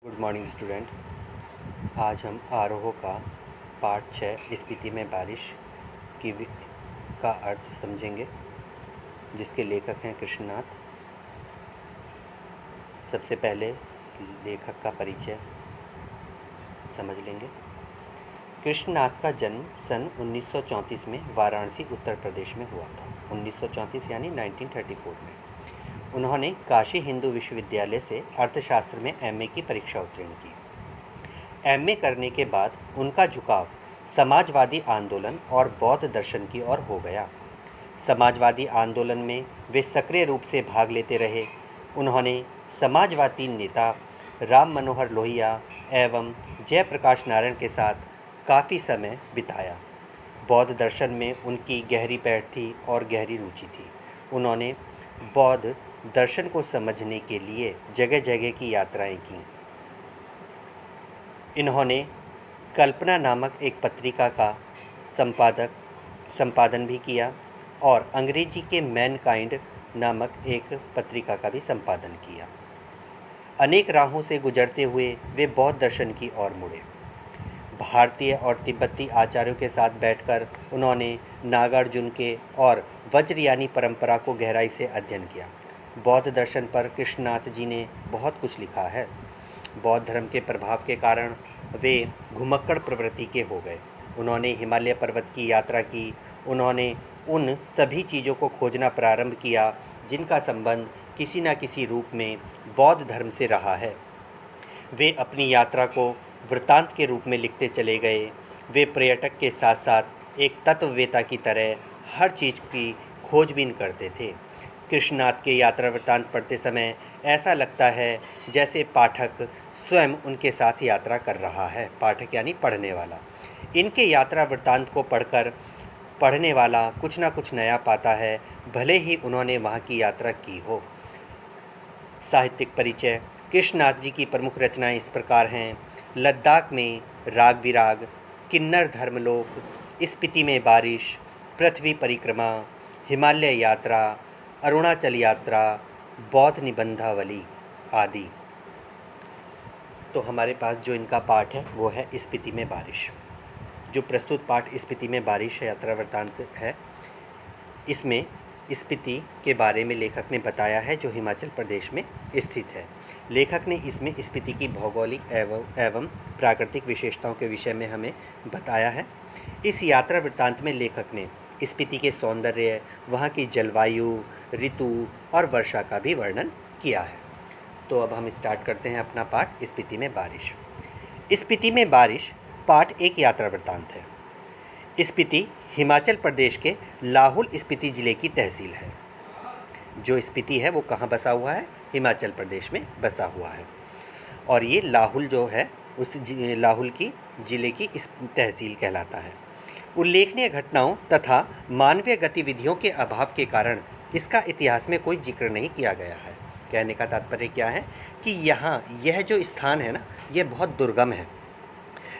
Good morning student. आज हम आरोह का पार्ट 6 स्पीति में बारिश की का अर्थ समझेंगे, जिसके लेखक हैं कृष्णनाथ। सबसे पहले लेखक का परिचय समझ लेंगे। कृष्णनाथ का जन्म सन 1934 में वाराणसी उत्तर प्रदेश में हुआ था। 1934 यानी 1934 में उन्होंने काशी हिंदू विश्वविद्यालय से अर्थशास्त्र में एमए की परीक्षा उत्तीर्ण की। एमए करने के बाद उनका झुकाव समाजवादी आंदोलन और बौद्ध दर्शन की ओर हो गया। समाजवादी आंदोलन में वे सक्रिय रूप से भाग लेते रहे। उन्होंने समाजवादी नेता राम मनोहर लोहिया एवं जयप्रकाश नारायण के साथ काफ़ी समय बिताया। बौद्ध दर्शन में उनकी गहरी पैठ थी और गहरी रुचि थी। उन्होंने बौद्ध दर्शन को समझने के लिए जगह जगह की यात्राएं की। इन्होंने कल्पना नामक एक पत्रिका का संपादन भी किया और अंग्रेजी के मैनकाइंड नामक एक पत्रिका का भी संपादन किया। अनेक राहों से गुजरते हुए वे बौद्ध दर्शन की ओर मुड़े। भारतीय और तिब्बती आचार्यों के साथ बैठकर उन्होंने नागार्जुन के और वज्रयानी परंपरा को गहराई से अध्ययन किया। बौद्ध दर्शन पर कृष्णनाथ जी ने बहुत कुछ लिखा है। बौद्ध धर्म के प्रभाव के कारण वे घुमक्कड़ प्रवृत्ति के हो गए। उन्होंने हिमालय पर्वत की यात्रा की। उन्होंने उन सभी चीज़ों को खोजना प्रारंभ किया जिनका संबंध किसी न किसी रूप में बौद्ध धर्म से रहा है। वे अपनी यात्रा को वृत्तांत के रूप में लिखते चले गए। वे पर्यटक के साथ साथ एक तत्ववेता की तरह हर चीज़ की खोजबीन करते थे। कृष्णनाथ के यात्रा वृत्तांत पढ़ते समय ऐसा लगता है जैसे पाठक स्वयं उनके साथ यात्रा कर रहा है। पाठक यानी पढ़ने वाला। इनके यात्रा वृत्तांत को पढ़कर पढ़ने वाला कुछ ना कुछ नया पाता है, भले ही उन्होंने वहाँ की यात्रा की हो। साहित्यिक परिचय। कृष्णनाथ जी की प्रमुख रचनाएं इस प्रकार हैं: लद्दाख में राग विराग, किन्नर धर्मलोक, स्पीति में बारिश, पृथ्वी परिक्रमा, हिमालय यात्रा, अरुणाचल यात्रा, बौद्ध निबंधावली आदि। तो हमारे पास जो इनका पाठ है वो है स्पीति में बारिश। जो प्रस्तुत पाठ स्पीति में बारिश यात्रा वृत्तांत है, इसमें स्पीति के बारे में लेखक ने बताया है, जो हिमाचल प्रदेश में स्थित है। लेखक ने इसमें स्पीति की भौगोलिक एवं प्राकृतिक विशेषताओं के विषय में हमें बताया है। इस यात्रा वृत्तांत में लेखक ने स्पीति के सौंदर्य, वहाँ की जलवायु, ऋतु और वर्षा का भी वर्णन किया है। तो अब हम स्टार्ट करते हैं अपना पाठ स्पीति में बारिश। स्पीति में बारिश पाठ एक यात्रा वृत्तांत है। स्पीति हिमाचल प्रदेश के लाहुल स्पीति ज़िले की तहसील है। जो स्पीति है वो कहाँ बसा हुआ है? हिमाचल प्रदेश में बसा हुआ है। और ये लाहुल जो है उस लाहुल की ज़िले की इस तहसील कहलाता है। उल्लेखनीय घटनाओं तथा मानवीय गतिविधियों के अभाव के कारण इसका इतिहास में कोई जिक्र नहीं किया गया है। कहने का तात्पर्य क्या है कि यहाँ यह जो स्थान है ना, यह बहुत दुर्गम है।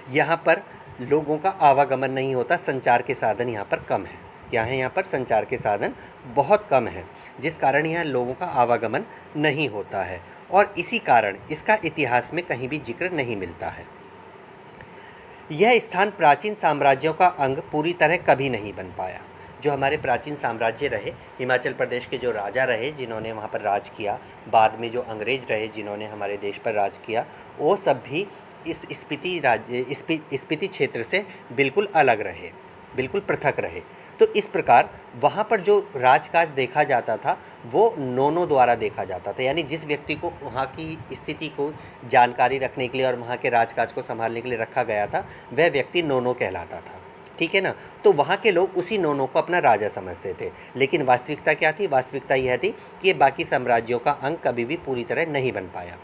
यहाँ पर लोगों का आवागमन नहीं होता, संचार के साधन यहाँ पर कम है। क्या है? यहाँ पर संचार के साधन बहुत कम है, जिस कारण यहाँ लोगों का आवागमन नहीं होता है और इसी कारण इसका इतिहास में कहीं भी जिक्र नहीं मिलता है। यह स्थान प्राचीन साम्राज्यों का अंग पूरी तरह कभी नहीं बन पाया। जो हमारे प्राचीन साम्राज्य रहे, हिमाचल प्रदेश के जो राजा रहे जिन्होंने वहाँ पर राज किया, बाद में जो अंग्रेज रहे जिन्होंने हमारे देश पर राज किया, वो सब भी इस स्पीति क्षेत्र से बिल्कुल अलग रहे, बिल्कुल पृथक रहे। तो इस प्रकार वहाँ पर जो राजकाज देखा जाता था वो नोनों द्वारा देखा जाता था, यानी जिस व्यक्ति को वहाँ की स्थिति को जानकारी रखने के लिए और वहाँ के राजकाज को संभालने के लिए रखा गया था, वह व्यक्ति नोनो कहलाता था। ठीक है ना? तो वहाँ के लोग उसी नोनो को अपना राजा समझते थे। लेकिन वास्तविकता क्या थी? वास्तविकता यह थी कि ये बाकी साम्राज्यों का अंग कभी भी पूरी तरह नहीं बन पाया।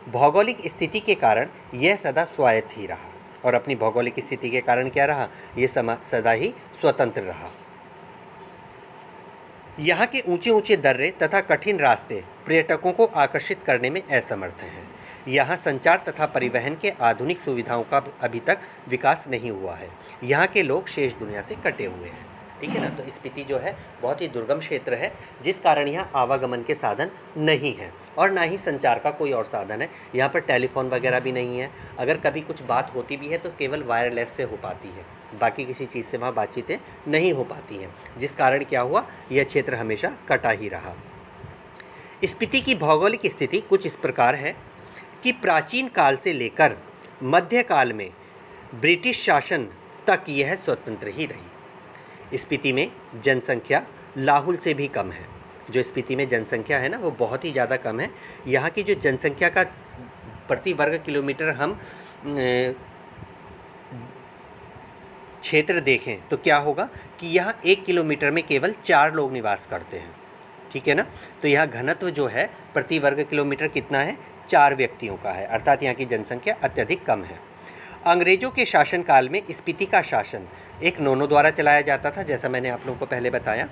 भौगोलिक स्थिति के कारण यह सदा स्वायत्त ही रहा, और अपनी भौगोलिक स्थिति के कारण क्या रहा? ये सदा ही स्वतंत्र रहा। यहाँ के ऊंचे ऊंचे दर्रे तथा कठिन रास्ते पर्यटकों को आकर्षित करने में असमर्थ हैं। यहाँ संचार तथा परिवहन के आधुनिक सुविधाओं का अभी तक विकास नहीं हुआ है। यहाँ के लोग शेष दुनिया से कटे हुए हैं। ठीक है ना। तो स्पीति जो है बहुत ही दुर्गम क्षेत्र है, जिस कारण यहाँ आवागमन के साधन नहीं हैं और ना ही संचार का कोई और साधन है। यहाँ पर टेलीफोन वगैरह भी नहीं है, अगर कभी कुछ बात होती भी है तो केवल वायरलेस से हो पाती है, बाकी किसी चीज़ से वहाँ बातचीतें नहीं हो पाती हैं, जिस कारण क्या हुआ, यह क्षेत्र हमेशा कटा ही रहा। स्पीति की भौगोलिक स्थिति कुछ इस प्रकार है कि प्राचीन काल से लेकर मध्यकाल में ब्रिटिश शासन तक यह स्वतंत्र ही रही। स्पीति में जनसंख्या लाहुल से भी कम है। जो स्पीति में जनसंख्या है ना, वो बहुत ही ज़्यादा कम है। यहाँ की जो जनसंख्या का प्रति वर्ग किलोमीटर हम क्षेत्र देखें तो क्या होगा कि यहाँ 1 किलोमीटर में केवल 4 लोग निवास करते हैं, ठीक है ना। तो यहाँ घनत्व जो है प्रति वर्ग किलोमीटर कितना है, 4 व्यक्तियों का है, अर्थात यहाँ की जनसंख्या अत्यधिक कम है। अंग्रेजों के शासनकाल में स्पीति का शासन एक नोनो द्वारा चलाया जाता था, जैसा मैंने आप लोगों को पहले बताया।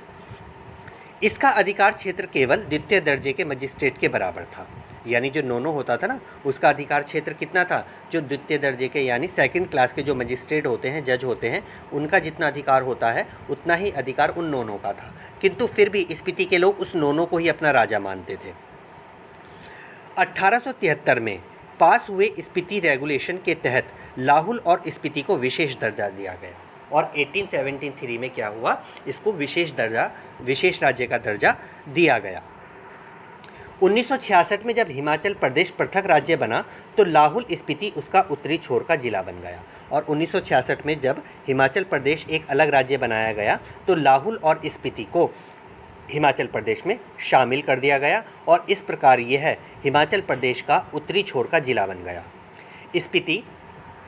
इसका अधिकार क्षेत्र केवल द्वितीय दर्जे के मजिस्ट्रेट के बराबर था, यानी जो नोनो होता था ना, उसका अधिकार क्षेत्र कितना था, जो द्वितीय दर्जे के यानी सेकंड क्लास के जो मजिस्ट्रेट होते हैं, जज होते हैं, उनका जितना अधिकार होता है उतना ही अधिकार उन नोनो का था। किंतु फिर भी स्पीति के लोग उस नोनो को ही अपना राजा मानते थे। 1873 में पास हुए स्पीति रेगुलेशन के तहत लाहुल और स्पीति को विशेष दर्जा दिया गया और 1873 में क्या हुआ, इसको विशेष राज्य का दर्जा दिया गया। 1966 में जब हिमाचल प्रदेश पृथक राज्य बना तो लाहुल स्पीति उसका उत्तरी छोर का जिला बन गया और 1966 में जब हिमाचल प्रदेश एक अलग राज्य बनाया गया तो लाहुल और स्पीति को हिमाचल प्रदेश में शामिल कर दिया गया और इस प्रकार यह हिमाचल प्रदेश का उत्तरी छोर का जिला बन गया। स्पीति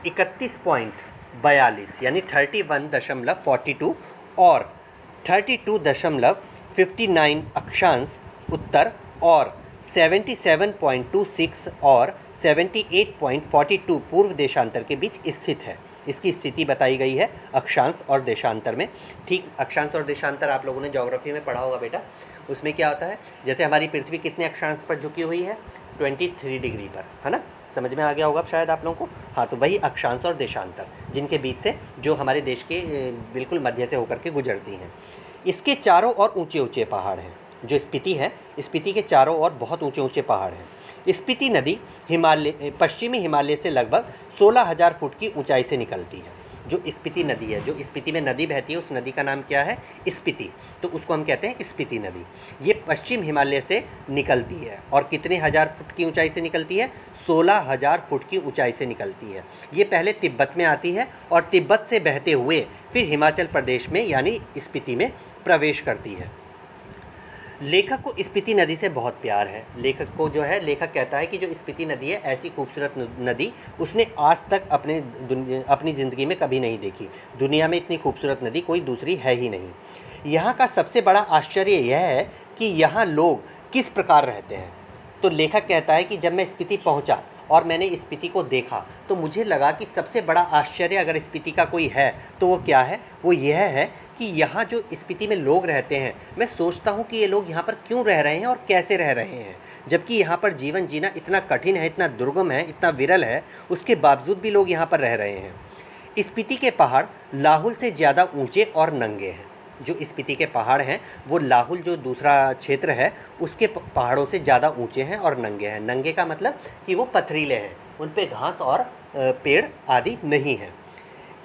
31.42 यानी 31.42 और 32.59 अक्षांश उत्तर और 77.26 और 78.42 पूर्व देशांतर के बीच स्थित है। इसकी स्थिति बताई गई है अक्षांश और देशांतर में। ठीक, अक्षांश और देशांतर आप लोगों ने ज्योग्राफी में पढ़ा होगा बेटा। उसमें क्या होता है, जैसे हमारी पृथ्वी कितने अक्षांश पर झुकी हुई है, 23 डिग्री पर, है ना। समझ में आ गया होगा शायद आप लोगों को। हाँ, तो वही अक्षांश और देशांतर जिनके बीच से जो हमारे देश के बिल्कुल मध्य से होकर के गुजरती हैं। इसके चारों ओर ऊंचे ऊंचे पहाड़ हैं। जो स्पीति है, स्पीति के चारों ओर बहुत ऊंचे ऊंचे पहाड़ हैं। स्पीति नदी पश्चिमी हिमालय से लगभग 16,000 फुट की ऊंचाई से निकलती है। जो स्पीति नदी है, जो स्पीति में नदी बहती है, उस नदी का नाम क्या है, स्पीति। तो उसको हम कहते हैं स्पीति नदी। ये पश्चिम हिमालय से निकलती है और कितने हज़ार फुट की ऊंचाई से निकलती है, 16,000 फुट की ऊंचाई से निकलती है। ये पहले तिब्बत में आती है और तिब्बत से बहते हुए फिर हिमाचल प्रदेश में यानी स्पीति में प्रवेश करती है। लेखक को स्पीति नदी से बहुत प्यार है। लेखक को जो है, लेखक कहता है कि जो स्पीति नदी है, ऐसी खूबसूरत नदी उसने आज तक अपनी ज़िंदगी में कभी नहीं देखी। दुनिया में इतनी खूबसूरत नदी कोई दूसरी है ही नहीं। यहाँ का सबसे बड़ा आश्चर्य यह है कि यहाँ लोग किस प्रकार रहते हैं। तो लेखक कहता है कि जब मैं स्पीति पहुँचा और मैंने स्पीति को देखा तो मुझे लगा कि सबसे बड़ा आश्चर्य अगर स्पीति का कोई है तो वो क्या है, वो यह है कि यहाँ जो स्पीति में लोग रहते हैं, मैं सोचता हूँ कि ये लोग यहाँ पर क्यों रह रहे हैं और कैसे रह रहे हैं, जबकि यहाँ पर जीवन जीना इतना कठिन है, इतना दुर्गम है, इतना विरल है, उसके बावजूद भी लोग यहाँ पर रह रहे हैं। स्पीति के पहाड़ लाहुल से ज़्यादा ऊंचे और नंगे हैं। जो स्पीति के पहाड़ हैं वो लाहुल जो दूसरा क्षेत्र है उसके पहाड़ों से ज़्यादा ऊंचे हैं और नंगे हैं। नंगे का मतलब कि वो पथरीले हैं, उन पे घास और पेड़ आदि नहीं है।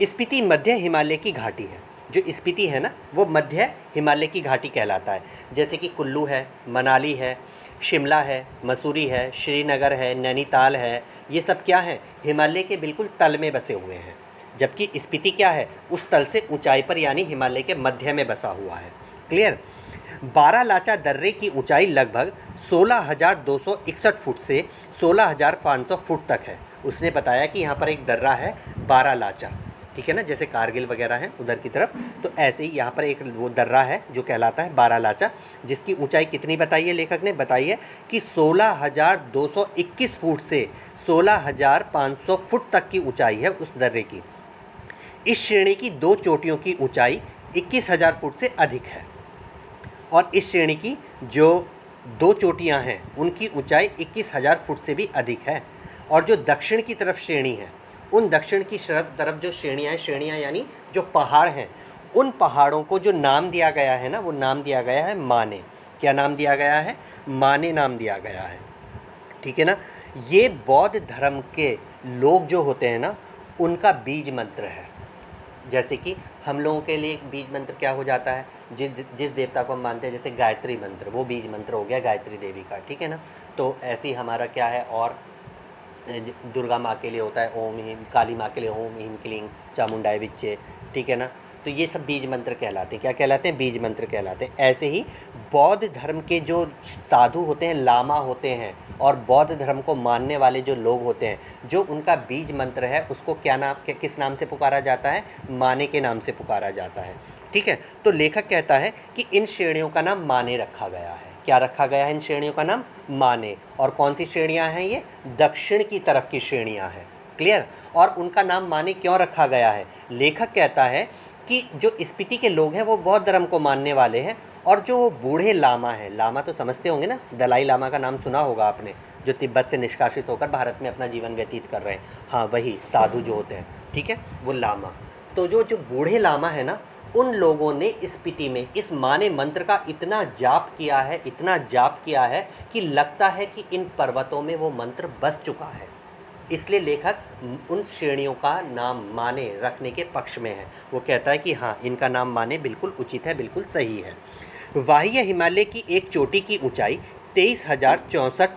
स्पीति मध्य हिमालय की घाटी है। जो स्पीति है ना, वो मध्य हिमालय की घाटी कहलाता है। जैसे कि कुल्लू है, मनाली है, शिमला है, मसूरी है, श्रीनगर है, नैनीताल है, ये सब क्या है, हिमालय के बिल्कुल तल में बसे हुए हैं। जबकि स्पीति क्या है, उस तल से ऊंचाई पर यानी हिमालय के मध्य में बसा हुआ है। क्लियर। बारालाचा दर्रे की ऊंचाई लगभग 16,261 फुट से 16,500 फुट तक है। उसने बताया कि यहाँ पर एक दर्रा है बारालाचा, ठीक है ना, जैसे कारगिल वगैरह है उधर की तरफ, तो ऐसे ही यहाँ पर एक वो दर्रा है जो कहलाता है बारालाचा, जिसकी ऊंचाई कितनी बताई है लेखक ने, बताई है कि 16,221 फुट से 16,500 फुट तक की ऊंचाई है उस दर्रे की। इस श्रेणी की 2 चोटियों की ऊंचाई 21,000 फुट से अधिक है और इस श्रेणी की जो 2 चोटियां हैं उनकी ऊंचाई 21,000 फुट से भी अधिक है। और जो दक्षिण की तरफ श्रेणी है, उन दक्षिण की तरफ जो श्रेणियाँ यानी जो पहाड़ हैं, उन पहाड़ों को जो नाम दिया गया है ना, वो नाम दिया गया है माने। क्या नाम दिया गया है? माने नाम दिया गया है, ठीक है ना। ये बौद्ध धर्म के लोग जो होते हैं ना, उनका बीज मंत्र है। जैसे कि हम लोगों के लिए एक बीज मंत्र क्या हो जाता है, जिस देवता को हम मानते हैं, जैसे गायत्री मंत्र, वो बीज मंत्र हो गया गायत्री देवी का, ठीक है ना। तो ऐसे ही हमारा क्या है, और दुर्गा माँ के लिए होता है ओम ह्रीम, काली माँ के लिए ओम ह्रीम क्लीं चामुंडाय विच्चे, ठीक है ना। तो ये सब बीज मंत्र कहलाते हैं। क्या कहलाते हैं? बीज मंत्र कहलाते हैं। ऐसे ही बौद्ध धर्म के जो साधु होते हैं, लामा होते हैं, और बौद्ध धर्म को मानने वाले जो लोग होते हैं, जो उनका बीज मंत्र है, उसको क्या नाम, किस नाम से पुकारा जाता है? माने के नाम से पुकारा जाता है, ठीक है। तो लेखक कहता है कि इन श्रेणियों का नाम माने रखा गया है। क्या रखा गया है? इन श्रेणियों का नाम माने। और कौन सी श्रेणियां हैं ये? दक्षिण की तरफ की श्रेणियां हैं। क्लियर? और उनका नाम माने क्यों रखा गया है? लेखक कहता है कि जो स्पीति के लोग हैं वो बौद्ध धर्म को मानने वाले हैं, और जो बूढ़े लामा हैं, लामा तो समझते होंगे ना, दलाई लामा का नाम सुना होगा आपने, जो तिब्बत से निष्कासित होकर भारत में अपना जीवन व्यतीत कर रहे हैं, हाँ वही साधु जो होते हैं, ठीक है, वो लामा। तो जो बूढ़े लामा है ना, उन लोगों ने स्पीति में इस माने मंत्र का इतना जाप किया है, इतना जाप किया है कि लगता है कि इन पर्वतों में वो मंत्र बस चुका है। इसलिए लेखक उन श्रेणियों का नाम माने रखने के पक्ष में है। वो कहता है कि हाँ, इनका नाम माने बिल्कुल उचित है, बिल्कुल सही है। वाह्य हिमालय की एक चोटी की ऊंचाई 23,064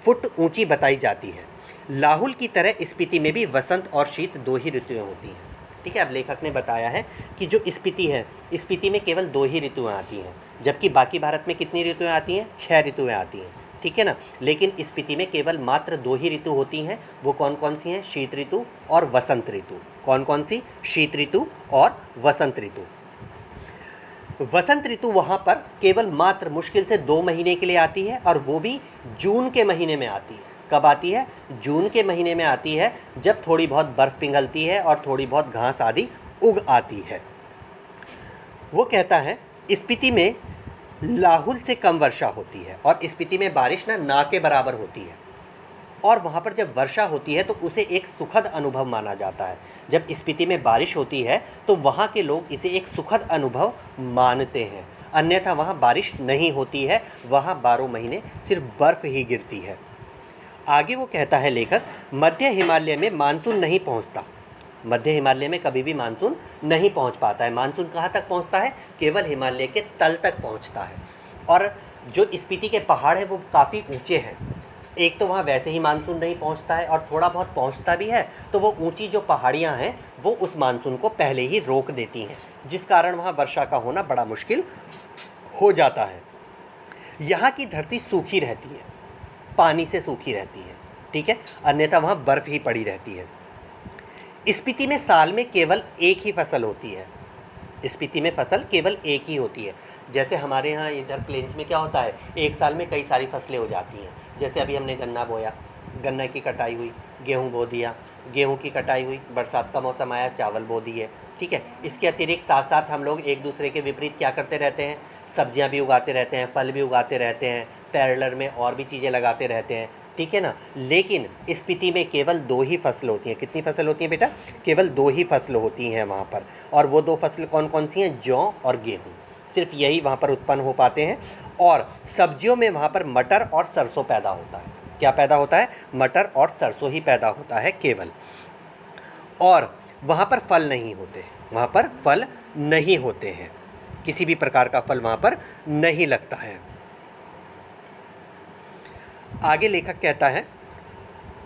फुट ऊंची बताई जाती है। लाहुल की तरह स्पीति में भी वसंत और शीत दो ही ऋतुएं होती हैं, ठीक है। अब लेखक ने बताया है कि जो स्पीति है, स्पीति में केवल 2 ही ऋतुएं आती हैं, जबकि बाकी भारत में कितनी ऋतुएं आती हैं? 6 ऋतुएं आती हैं, ठीक है ना। लेकिन स्पीति में केवल मात्र 2 ही ऋतु होती हैं। वो कौन कौन सी हैं? शीत ऋतु और वसंत ऋतु। कौन कौन सी? शीत ऋतु और वसंत ऋतु। वसंत ऋतु वहाँ पर केवल मात्र मुश्किल से 2 महीने के लिए आती है, और वो भी जून के महीने में आती है। कब आती है? जून के महीने में आती है, जब थोड़ी बहुत बर्फ़ पिघलती है और थोड़ी बहुत घास आदि उग आती है। वो कहता है स्पीति में लाहुल से कम वर्षा होती है, और स्पीति में बारिश ना के बराबर होती है, और वहाँ पर जब वर्षा होती है तो उसे एक सुखद अनुभव माना जाता है। जब स्पीति में बारिश होती है तो वहाँ के लोग इसे एक सुखद अनुभव मानते हैं, अन्यथा वहाँ बारिश नहीं होती है, वहाँ 12 महीने सिर्फ बर्फ़ ही गिरती है। आगे वो कहता है लेखक, मध्य हिमालय में मानसून नहीं पहुँचता। मध्य हिमालय में कभी भी मानसून नहीं पहुँच पाता है। मानसून कहाँ तक पहुँचता है? केवल हिमालय के तल तक पहुँचता है। और जो स्पीति के पहाड़ हैं वो काफ़ी ऊंचे हैं। एक तो वहाँ वैसे ही मानसून नहीं पहुँचता है, और थोड़ा बहुत पहुँचता भी है तो वो ऊंची जो पहाड़ियाँ हैं वो उस मानसून को पहले ही रोक देती हैं, जिस कारण वहाँ वर्षा का होना बड़ा मुश्किल हो जाता है। यहाँ की धरती सूखी रहती है, पानी से सूखी रहती है, ठीक है, अन्यथा वहाँ बर्फ़ ही पड़ी रहती है। स्पीति में साल में केवल एक ही फसल होती है। स्पीति में फसल केवल एक ही होती है। जैसे हमारे यहाँ इधर प्लेन्स में क्या होता है, एक साल में कई सारी फसलें हो जाती हैं। जैसे अभी हमने गन्ना बोया, गन्ना की कटाई हुई, गेहूँ बो दिया, गेहूँ की कटाई हुई, बरसात का मौसम आया, चावल बो दिए, ठीक है। इसके अतिरिक्त साथ साथ हम लोग एक दूसरे के विपरीत क्या करते रहते हैं, सब्जियां भी उगाते रहते हैं, फल भी उगाते रहते हैं, पैरेलल में और भी चीज़ें लगाते रहते हैं, ठीक है ना। लेकिन स्पीति में केवल 2 ही फसल होती हैं। कितनी फसल होती हैं बेटा? केवल 2 ही फसल होती हैं वहाँ पर। और वो 2 फसल कौन कौन सी हैं? जौ और गेहूँ, सिर्फ यही वहाँ पर उत्पन्न हो पाते हैं। और सब्जियों में वहाँ पर मटर और सरसों पैदा होता है। क्या पैदा होता है? मटर और सरसों ही पैदा होता है केवल। और वहाँ पर फल नहीं होते, वहाँ पर फल नहीं होते हैं, किसी भी प्रकार का फल वहाँ पर नहीं लगता है। आगे लेखक कहता है,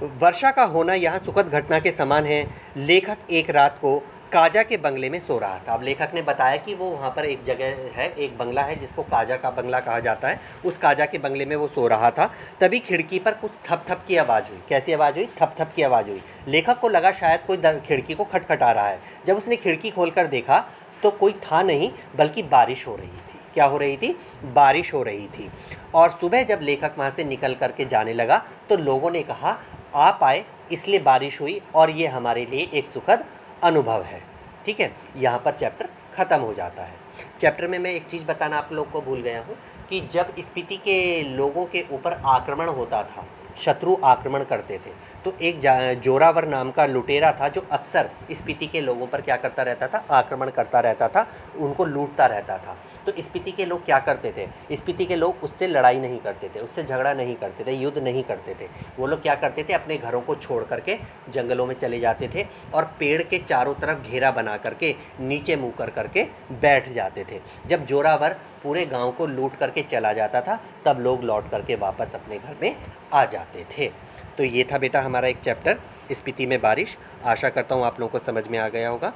वर्षा का होना यहाँ सुखद घटना के समान है। लेखक एक रात को काजा के बंगले में सो रहा था। अब लेखक ने बताया कि वो वहाँ पर एक जगह है, एक बंगला है जिसको काजा का बंगला कहा जाता है। उस काजा के बंगले में वो सो रहा था। तभी खिड़की पर कुछ थप थप की आवाज़ हुई। कैसी आवाज़ हुई? थप थप की आवाज़ हुई। लेखक को लगा शायद कोई खिड़की को खटखटा रहा है। जब उसने खिड़की खोलकर देखा तो कोई था नहीं, बल्कि बारिश हो रही थी। क्या हो रही थी? बारिश हो रही थी। और सुबह जब लेखक वहाँ से निकल करके जाने लगा तो लोगों ने कहा, आप आए इसलिए बारिश हुई, और ये हमारे लिए एक सुखद अनुभव है। ठीक है, यहाँ पर चैप्टर ख़त्म हो जाता है। चैप्टर में मैं एक चीज़ बताना आप लोग को भूल गया हूँ कि जब स्पीति के लोगों के ऊपर आक्रमण होता था शत्रु आक्रमण करते थे। तो एक जोरावर नाम का लुटेरा था जो अक्सर स्पीति के लोगों पर क्या करता रहता था, आक्रमण करता रहता था, उनको लूटता रहता था। तो स्पीति के लोग क्या करते थे, स्पीति के लोग उससे लड़ाई नहीं करते थे, उससे झगड़ा नहीं करते थे, युद्ध नहीं करते थे। वो लोग क्या करते थे, अपने घरों को छोड़ करके जंगलों में चले जाते थे और पेड़ के चारों तरफ घेरा बना करके नीचे मुँह कर करके बैठ जाते थे। जब जोरावर पूरे गांव को लूट करके चला जाता था तब लोग लौट करके वापस अपने घर में आ जाते थे। तो ये था बेटा हमारा एक चैप्टर स्पीति में बारिश। आशा करता हूँ आप लोगों को समझ में आ गया होगा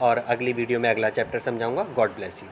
और अगली वीडियो में अगला चैप्टर समझाऊंगा। God bless you.